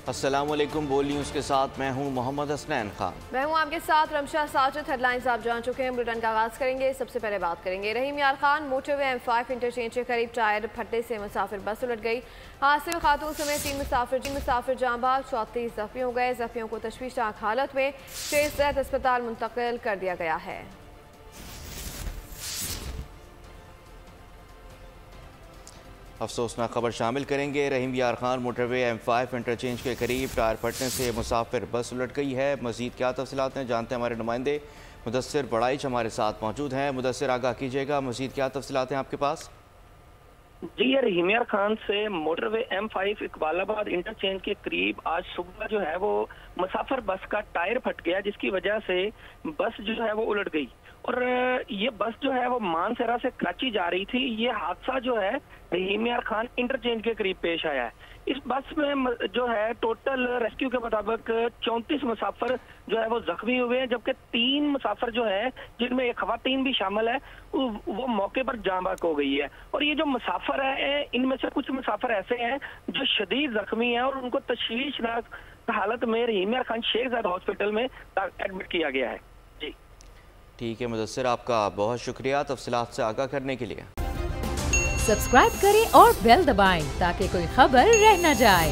अस्सलामुअलैकुम। बोल न्यूज़ के साथ मैं हूं मोहम्मद हसनैन खान। मैं हूं आपके साथ रमशा साजिद। हेडलाइंस आप जान चुके हैं, बुलेटिन का आगाज करेंगे। सबसे पहले बात करेंगे रहीम यार खान मोटरवे M5 इंटरचेंज के करीब टायर फटने से मुसाफिर बस उलट गई। हादसे में खातून समेत 3 मुसाफिर जाँ बहक, 34 जख्मी हो गए। जख्मियों को तशवीशनाक हालत में शेख ज़ैद अस्पताल मुंतकिल कर दिया गया है। अफसोसनाक खबर शामिल करेंगे। रहीम यार खान मोटरवे M5 इंटरचेंज के करीब टायर फटने से मुसाफिर बस उलट गई है। मजीद क्या तफसीलात हैं जानते हैं हमारे नुमाइंदे मुदस्सिर बड़ाइच हमारे साथ मौजूद हैं। मुदस्सिर आगाह कीजिएगा, मजीद क्या तफसीलात हैं आपके पास? जी, रहीम यार खान से मोटरवे M5 इकबालाबाद इंटरचेंज के करीब आज सुबह जो है वो मुसाफिर बस का टायर फट गया, जिसकी वजह से बस जो है वो उलट गई और ये बस जो है वो मानसरा से कराची जा रही थी। ये हादसा जो है रहीम यार खान इंटरचेंज के करीब पेश आया है। इस बस में जो है टोटल रेस्क्यू के मुताबिक 34 मुसाफिर जो है वो जख्मी हुए हैं, जबकि 3 मुसाफिर जो है जिनमें एक खवातीन भी शामिल है वो मौके पर जाँ बहक हो गई है। और ये जो मुसाफिर है इनमें से कुछ मुसाफिर ऐसे हैं जो शदीद जख्मी हैं और उनको तशवीशनाक हालत में रहीम यार खान शेख ज़ैद हॉस्पिटल में एडमिट किया गया है। जी ठीक है मुदस्सिर, आपका बहुत शुक्रिया तफसीलात से आगाह करने के लिए। सब्सक्राइब करें और बेल दबाएं ताकि कोई खबर रह न जाए।